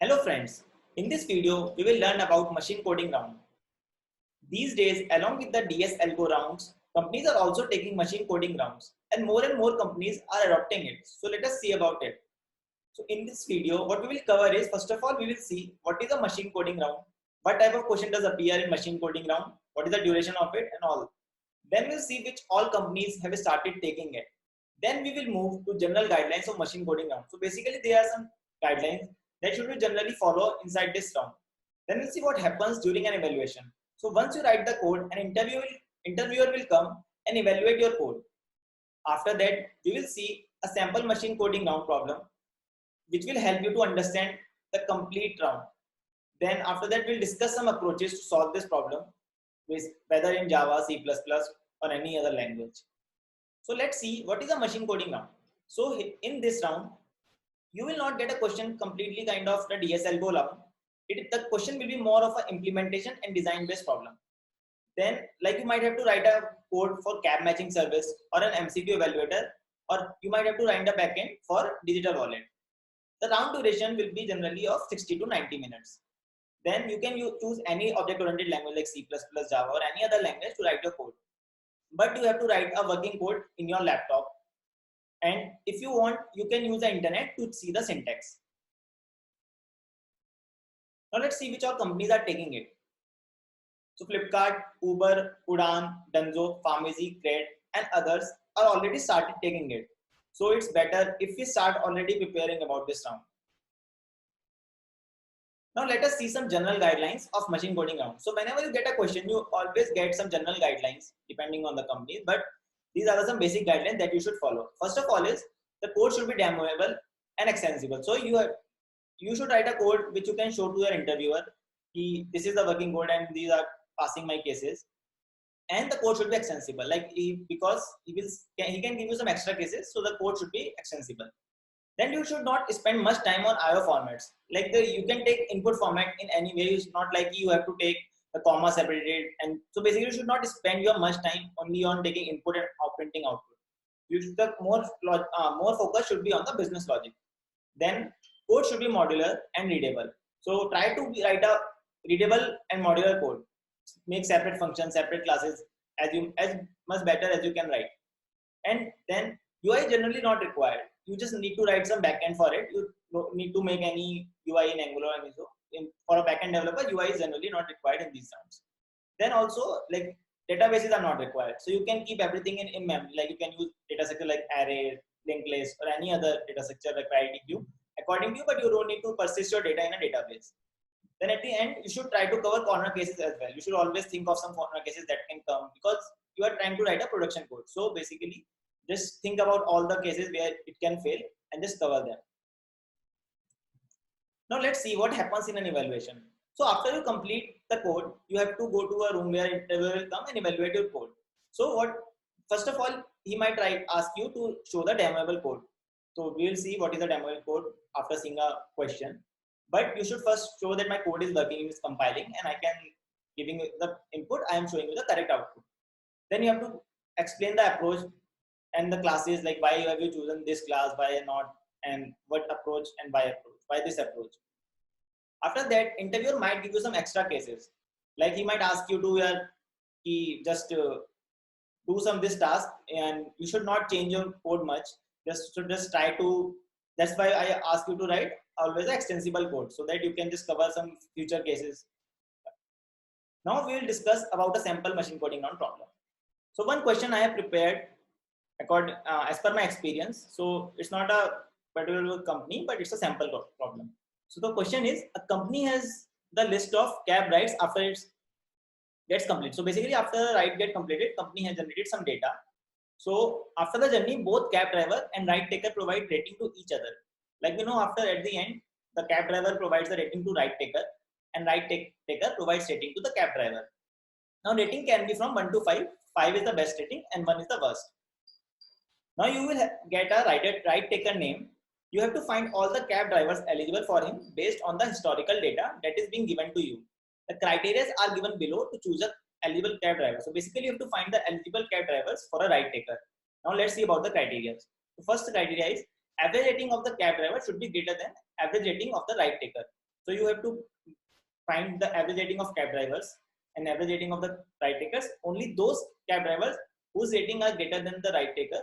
Hello friends, in this video we will learn about machine coding round. These days along with the DS-Algo rounds, companies are also taking machine coding rounds and more companies are adopting it. So let us see about it. So in this video what we will cover is, first of all we will see what is a machine coding round, what type of question does appear in machine coding round, what is the duration of it and all. Then we'll see which all companies have started taking it. Then we will move to general guidelines of machine coding round. So basically there are some guidelines that should be generally follow inside this round. Then we'll see what happens during an evaluation. So once you write the code, an interviewer will come and evaluate your code. After that, we will see a sample machine coding round problem, which will help you to understand the complete round. Then after that, we'll discuss some approaches to solve this problem, whether in Java, C++, or any other language. So let's see what is a machine coding round. So in this round, you will not get a question completely kind of the DS-Algo round. The question will be more of an implementation and design based problem. Then like you might have to write a code for cab matching service or an MCQ evaluator, or you might have to write a backend for digital wallet. The round duration will be generally of 60 to 90 minutes. Then you can choose any object-oriented language like C++, Java or any other language to write your code. But you have to write a working code in your laptop. And if you want, you can use the internet to see the syntax. Now let's see which all companies are taking it. So Flipkart, Uber, Udaan, Dunzo, Pharmacy, Cred, and others are already started taking it. So it's better if we start already preparing about this round. Now let us see some general guidelines of machine coding round. So whenever you get a question, you always get some general guidelines depending on the company, but these are some basic guidelines that you should follow. First of all is the code should be demoable and extensible. So you should write a code which you can show to your interviewer. This is the working code and these are passing my cases. And the code should be extensible, because he can give you some extra cases, so the code should be extensible. Then you should not spend much time on IO formats. You can take input format in any way. It's not like you have to take the comma separated, and so basically you should not spend your much time only on taking input and printing output. The more focus should be on the business logic. Then code should be modular and readable. So try to write a readable and modular code. Make separate functions, separate classes as much better as you can write. And then UI generally not required. You just need to write some backend for it. You don't need to make any UI in Angular and so. For a backend developer, UI is generally not required in these rounds. Then also databases are not required. So you can keep everything in memory. You can use data structure like array, linked list, or any other data structure like IDQ according to you, but you don't need to persist your data in a database. Then at the end, you should try to cover corner cases as well. You should always think of some corner cases that can come because you are trying to write a production code. So basically, just think about all the cases where it can fail and just cover them. Now let's see what happens in an evaluation. So after you complete the code, you have to go to a room where interviewer will come and evaluate your code. So first of all, he might ask you to show the demoable code. So we will see what is the demoable code after seeing a question. But you should first show that my code is working, is compiling, and I can giving you the input, I am showing you the correct output. Then you have to explain the approach and the classes, like why have you chosen this class, why not, and what approach and why this approach. After that, interviewer might give you some extra cases. Like he might ask you to just do some this task, and you should not change your code much. Just try to. That's why I ask you to write always an extensible code so that you can just cover some future cases. Now we will discuss about a sample machine coding round problem. So one question I have prepared as per my experience. So it's not a particular company, but it's a sample problem. So the question is, a company has the list of cab rides after it gets complete. So basically after the ride get completed, company has generated some data. So after the journey, both cab driver and ride taker provide rating to each other. Like after at the end, the cab driver provides the rating to ride taker and ride taker provides rating to the cab driver. Now rating can be from 1 to 5. 5 is the best rating and 1 is the worst. Now you will get a ride taker name. You have to find all the cab drivers eligible for him based on the historical data that is being given to you. The criteria are given below to choose a eligible cab driver. So basically you have to find the eligible cab drivers for a ride taker. Now let's see about the criteria. The first criteria is average rating of the cab driver should be greater than average rating of the ride taker. So you have to find the average rating of cab drivers and average rating of the ride takers. Only those cab drivers whose rating are greater than the ride taker,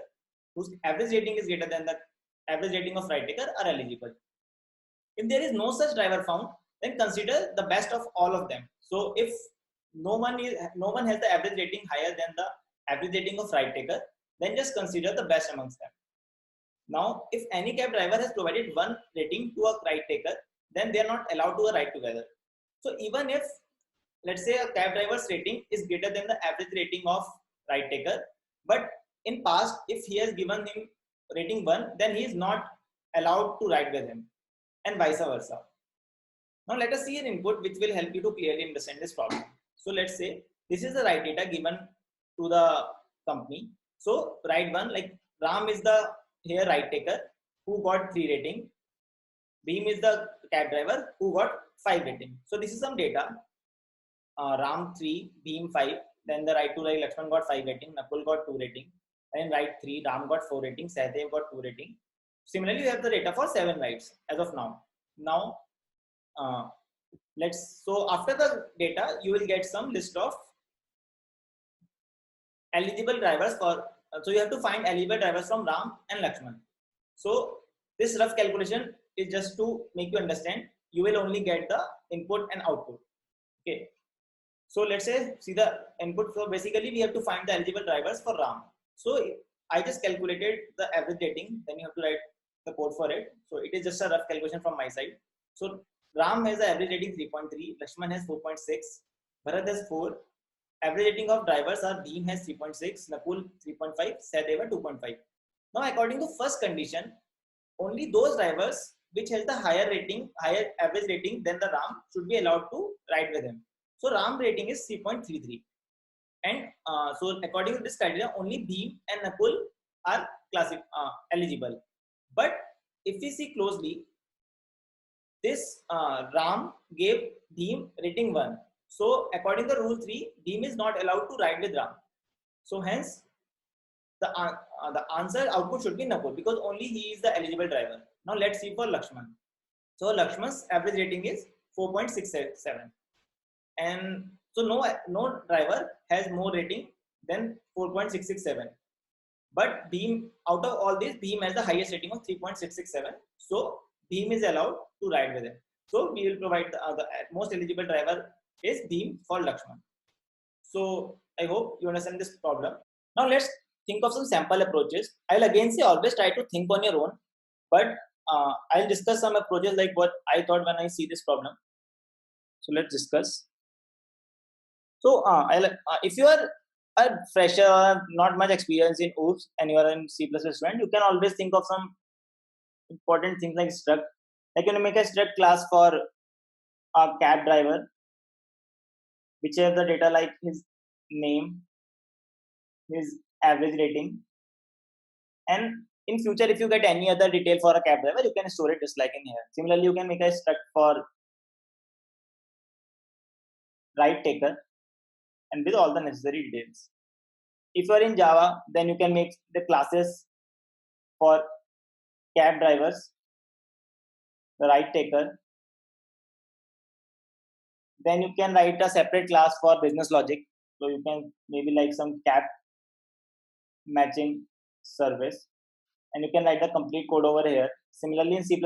whose average rating is greater than the average rating of ride taker, are eligible. If there is no such driver found, then consider the best of all of them. So if no one has the average rating higher than the average rating of ride taker, then just consider the best amongst them. Now, if any cab driver has provided one rating to a ride taker, then they are not allowed to ride together. So even if, let's say, a cab driver's rating is greater than the average rating of ride taker, but in past, if he has given him rating 1, then he is not allowed to ride with him, and vice versa. Now let us see an input which will help you to clearly understand this problem. So let's say this is the ride data given to the company. So ride 1, like Ram is the here ride taker who got 3 rating. Beam is the cab driver who got 5 rating. So this is some data. Ram 3, Beam 5. Then the ride 2 ride Lakshman got 5 rating. Nakul got 2 rating. And ride 3, Ram got 4 rating. Sahdev got 2 rating. Similarly, you have the data for 7 rides as of now. Now, so after the data, you will get some list of eligible drivers for. So you have to find eligible drivers from Ram and Lakshman. So this rough calculation is just to make you understand. You will only get the input and output. Okay. So let's say see the input. So basically we have to find the eligible drivers for Ram. So I just calculated the average rating. Then you have to write the code for it. So it is just a rough calculation from my side. So Ram has the average rating 3.3. Lakshman has 4.6. Bharat has 4. Average rating of drivers are Beam has 3.6, Nakul 3.5, Sahdeva 2.5. Now according to first condition, only those drivers which has the higher average rating than the Ram should be allowed to ride with him. So Ram rating is 3.33, and so according to this criteria, only Beam and Nakul are eligible. But if we see closely, this Ram gave Beam rating 1. So according to rule 3, Beam is not allowed to ride with Ram. So hence the answer output should be Nakul because only he is the eligible driver. Now let's see for Lakshman. So Lakshman's average rating is 4.67, and so no driver has more rating than 4.667. But Beam, out of all these, Beam has the highest rating of 3.667. So Beam is allowed to ride with him. So we will provide the most eligible driver is Beam for Lakshman. So I hope you understand this problem. Now let's think of some sample approaches. I'll again say always try to think on your own, but I'll discuss some approaches like what I thought when I see this problem. So let's discuss. So if you are a fresher, not much experience in OOPS, and you are in C++ student, you can always think of some important things like struct. Like you can make a struct class for a cab driver, which have the data like his name, his average rating, and in future if you get any other detail for a cab driver, you can store it just like in here. Similarly, you can make a struct for ride taker and with all the necessary details. If you are in Java, then you can make the classes for cab drivers, the ride taker. Then you can write a separate class for business logic. So you can maybe like some cab matching service, and you can write the complete code over here. Similarly, in C++,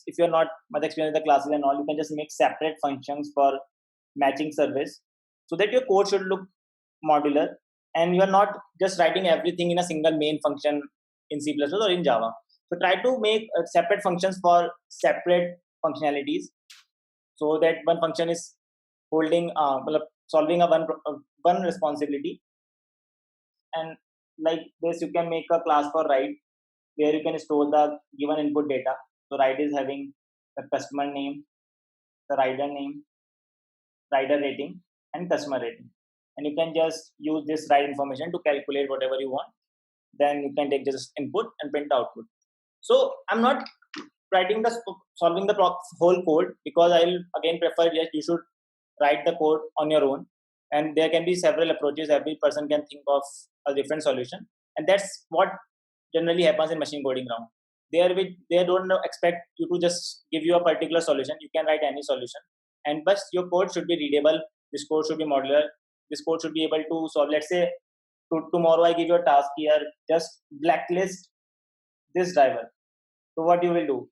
if you're not much experienced with the classes and all, you can just make separate functions for matching service so that your code should look modular and you are not just writing everything in a single main function in C++ or in Java. So try to make separate functions for separate functionalities so that one function is holding solving a one responsibility. And like this, you can make a class for ride where you can store the given input data. So ride is having the customer name, the rider name, rider rating, and customer rating. And you can just use this ride information to calculate whatever you want. Then you can take just input and print the output. So I'm not writing solving the whole code because I'll again prefer that you should write the code on your own. And there can be several approaches. Every person can think of a different solution. And that's what generally happens in machine coding round. they don't expect you to just give you a particular solution. You can write any solution, and but your code should be readable. This code should be modular. This code should be able to solve. Let's say tomorrow I give you a task here, just blacklist this driver. So what you will do?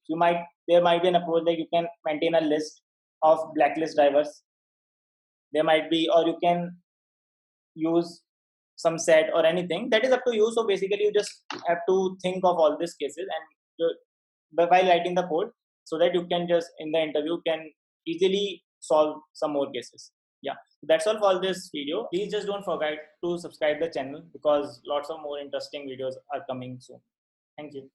There might be an approach that you can maintain a list of blacklist drivers. There might be, or you can use some set or anything. That is up to you. So basically, you just have to think of all these cases and while writing the code, so that you can just in the interview can easily solve some more cases. Yeah, that's all for this video. Please just don't forget to subscribe the channel because lots of more interesting videos are coming soon. Thank you.